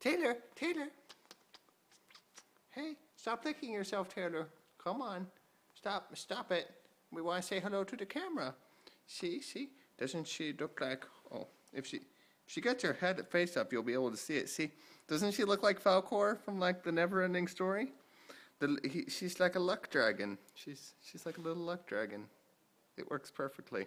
Taylor, Taylor. Hey, stop licking yourself, Taylor. Come on. Stop it. We want to say hello to the camera. See? Doesn't she look like, oh, if she gets her head face up, you'll be able to see it. See? Doesn't she look like Falcor from like the Never-Ending Story? She's like a luck dragon. She's like a little luck dragon. It works perfectly.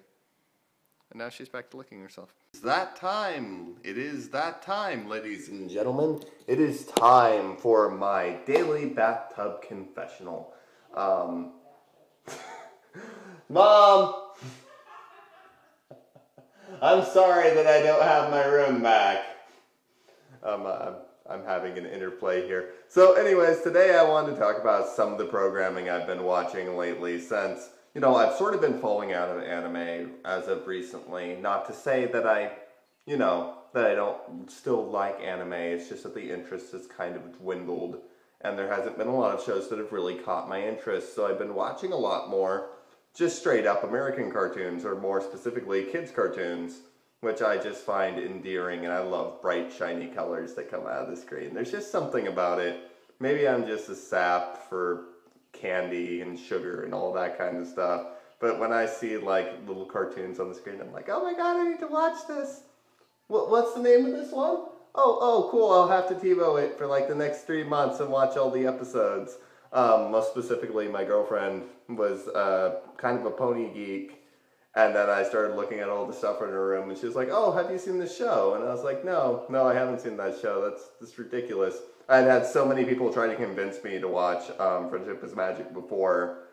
And now she's back to licking herself. It's that time. It is that time, ladies and gentlemen. It is time for my daily bathtub confessional. Mom! I'm sorry that I don't have my room back. I'm having an interplay here. So anyways, today I wanted to talk about some of the programming I've been watching lately since, you know, I've sort of been falling out of anime as of recently. Not to say that I don't still like anime, it's just that the interest has kind of dwindled and there hasn't been a lot of shows that have really caught my interest. So I've been watching a lot more just straight up American cartoons, or more specifically kids cartoons, which I just find endearing, and I love bright, shiny colors that come out of the screen. There's just something about it. Maybe I'm just a sap for candy and sugar and all that kind of stuff, but when I see like little cartoons on the screen, I'm like, oh my god, I need to watch this. What's the name of this one? Oh, cool, I'll have to TiVo it for like the next 3 months and watch all the episodes. Most specifically, my girlfriend was kind of a pony geek, and then I started looking at all the stuff in her room, and she was like, oh, have you seen this show? And I was like, no, I haven't seen that show. That's ridiculous. I'd had so many people try to convince me to watch Friendship is Magic before,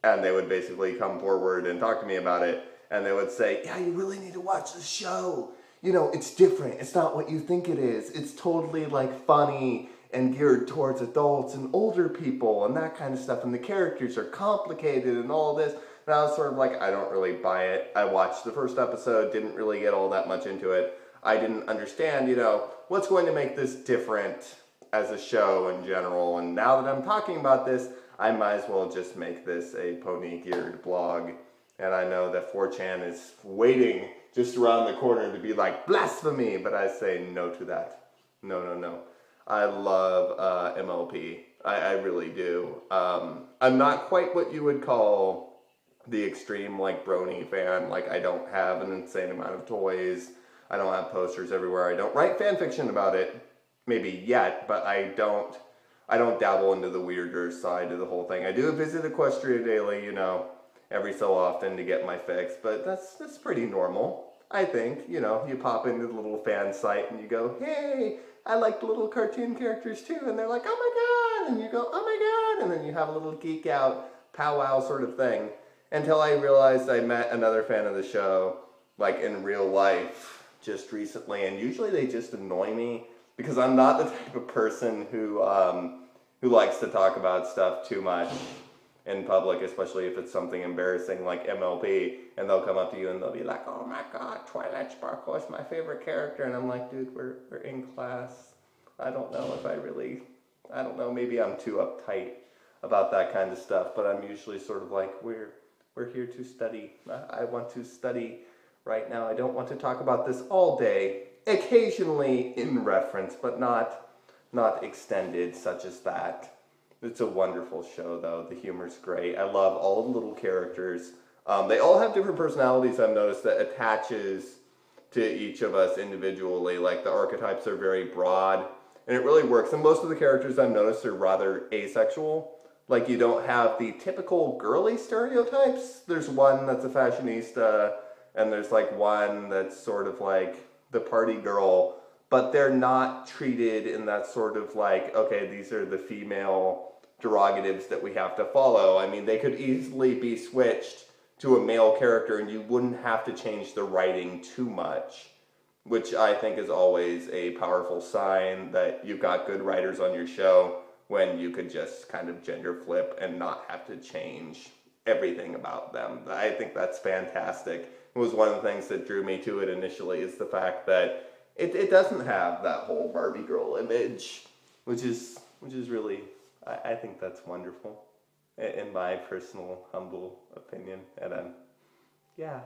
and they would basically come forward and talk to me about it, and they would say, yeah, you really need to watch the show. You know, it's different. It's not what you think it is. It's totally, like, funny and geared towards adults and older people and that kind of stuff, and the characters are complicated and all this. And I was sort of like, I don't really buy it. I watched the first episode, didn't really get all that much into it. I didn't understand, you know, what's going to make this different as a show in general. And now that I'm talking about this, I might as well just make this a pony-geared blog. And I know that 4chan is waiting just around the corner to be like, blasphemy! But I say no to that. No. I love MLP. I really do. I'm not quite what you would call the extreme, like, brony fan. Like, I don't have an insane amount of toys. I don't have posters everywhere. I don't write fan fiction about it. Maybe yet, but I don't dabble into the weirder side of the whole thing. I do visit Equestria Daily, you know, every so often to get my fix, but that's pretty normal, I think. You know, you pop into the little fan site and you go, hey, I like the little cartoon characters too, and they're like, oh my god, and you go, oh my god, and then you have a little geek out powwow sort of thing, until I realized I met another fan of the show, like in real life, just recently, and usually they just annoy me, because I'm not the type of person who likes to talk about stuff too much in public, especially if it's something embarrassing like MLP, and they'll come up to you and they'll be like, oh my god, Twilight Sparkle is my favorite character, and I'm like, dude, we're in class. I don't know if I don't know, maybe I'm too uptight about that kind of stuff, but I'm usually sort of like, we're here to study. I want to study right now. I don't want to talk about this all day, occasionally in reference, but not extended such as that. It's a wonderful show, though. The humor's great. I love all the little characters. They all have different personalities, I've noticed, that attaches to each of us individually. Like, the archetypes are very broad, and it really works. And most of the characters I've noticed are rather asexual. Like, you don't have the typical girly stereotypes. There's one that's a fashionista, and there's, like, one that's sort of like the party girl, but they're not treated in that sort of like, okay, these are the female derogatives that we have to follow. I mean, they could easily be switched to a male character and you wouldn't have to change the writing too much, which I think is always a powerful sign that you've got good writers on your show, when you could just kind of gender flip and not have to change everything about them. I think that's fantastic. It was one of the things that drew me to it initially, is the fact that it doesn't have that whole Barbie girl image, which is really, I think that's wonderful, in my personal humble opinion. And yeah.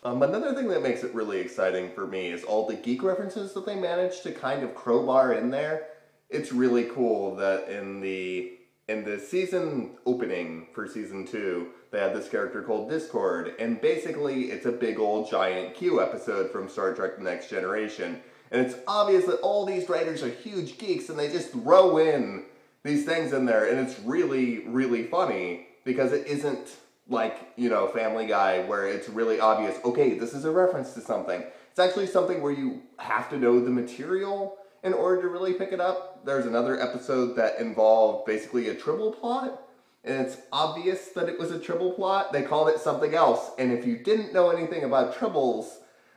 Another thing that makes it really exciting for me is all the geek references that they managed to kind of crowbar in there. it's really cool that in the season opening for season 2, they had this character called Discord, and basically it's a big old giant Q episode from Star Trek The Next Generation. And it's obvious that all these writers are huge geeks and they just throw in these things in there, and it's really, really funny because it isn't like, you know, Family Guy where it's really obvious, okay, this is a reference to something. It's actually something where you have to know the material in order to really pick it up. There's another episode that involved basically a Tribble plot, and it's obvious that it was a Tribble plot. They called it something else, and if you didn't know anything about Tribbles,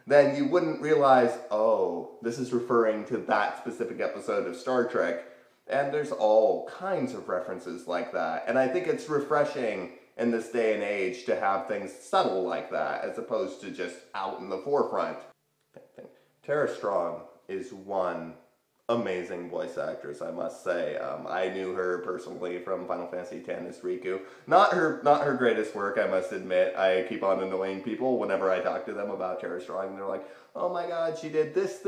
then you wouldn't realize, oh, this is referring to that specific episode of Star Trek. And there's all kinds of references like that. And I think it's refreshing in this day and age to have things subtle like that, as opposed to just out in the forefront. Tara Strong is one amazing voice actress, I must say. I knew her personally from Final Fantasy X as Riku. Not her greatest work, I must admit. I keep on annoying people whenever I talk to them about Tara Strong, and they're like, oh my god, she did this,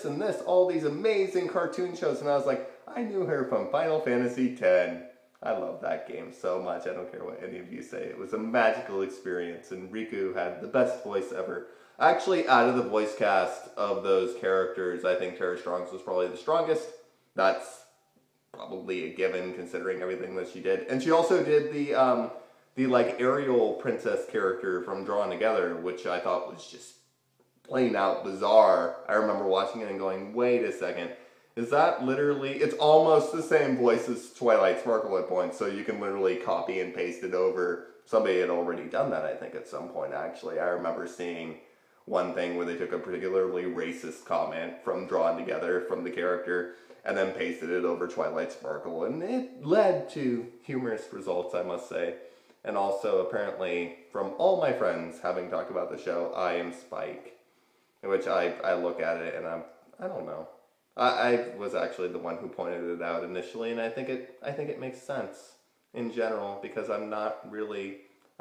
and this, all these amazing cartoon shows, and I was like, I knew her from Final Fantasy X. I love that game so much, I don't care what any of you say. It was a magical experience, and Riku had the best voice ever. Actually, out of the voice cast of those characters, I think Tara Strong's was probably the strongest. That's probably a given considering everything that she did. And she also did the like Ariel princess character from Drawn Together, which I thought was just plain out bizarre. I remember watching it and going, wait a second, is that literally, it's almost the same voice as Twilight Sparkle at points, so you can literally copy and paste it over. Somebody had already done that, I think, at some point, actually. I remember seeing one thing where they took a particularly racist comment from Drawn Together from the character and then pasted it over Twilight Sparkle, and it led to humorous results, I must say. And also, apparently, from all my friends having talked about the show, I am Spike, in which I look at it and I don't know. I was actually the one who pointed it out initially, and I think it makes sense in general, because I'm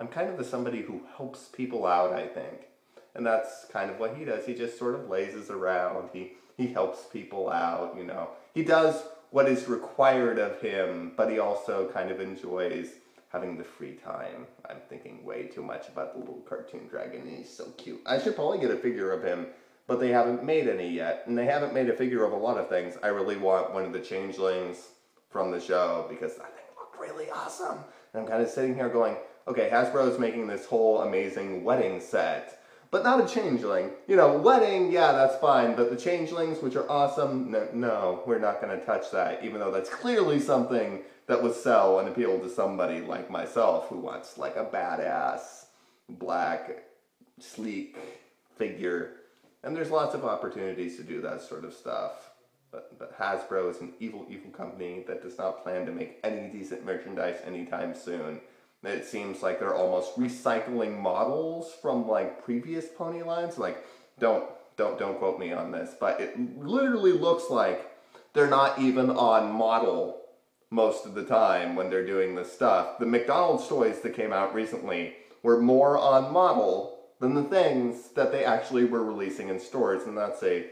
kind of somebody who helps people out, I think. And that's kind of what he does. He just sort of lazes around. He helps people out, you know. He does what is required of him, but he also kind of enjoys having the free time. I'm thinking way too much about the little cartoon dragon. He's so cute. I should probably get a figure of him, but they haven't made any yet. And they haven't made a figure of a lot of things. I really want one of the changelings from the show, because I think it looked really awesome. And I'm kind of sitting here going, okay, Hasbro's making this whole amazing wedding set, but not a changeling. You know, wedding, yeah, that's fine, but the changelings, which are awesome, no, we're not going to touch that, even though that's clearly something that would sell and appeal to somebody like myself who wants like a badass, black, sleek figure. And there's lots of opportunities to do that sort of stuff. But Hasbro is an evil, evil company that does not plan to make any decent merchandise anytime soon. It seems like they're almost recycling models from like previous pony lines. Like, don't quote me on this, but it literally looks like they're not even on model most of the time when they're doing this stuff. The McDonald's toys that came out recently were more on model than the things that they actually were releasing in stores, and that's a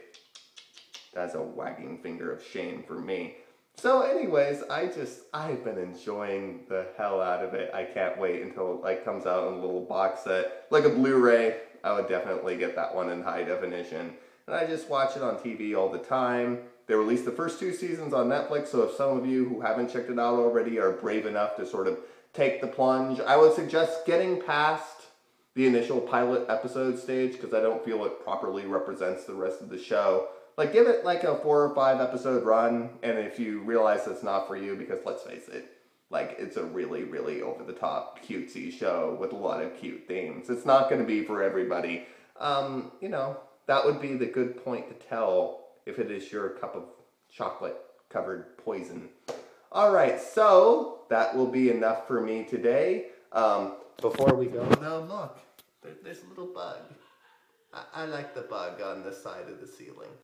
wagging finger of shame for me. So anyways, I've been enjoying the hell out of it. I can't wait until it like comes out in a little box set, like a Blu-ray. I would definitely get that one in high definition. And I just watch it on TV all the time. They released the first 2 seasons on Netflix, so if some of you who haven't checked it out already are brave enough to sort of take the plunge, I would suggest getting past the initial pilot episode stage, because I don't feel it properly represents the rest of the show. Like, give it like a 4 or 5 episode run, and if you realize it's not for you, because let's face it, like, it's a really, really over-the-top, cutesy show with a lot of cute themes. It's not going to be for everybody. You know, that would be the good point to tell if it is your cup of chocolate-covered poison. Alright, so that will be enough for me today. Before we go, no, look, there's a little bug. I like the bug on the side of the ceiling.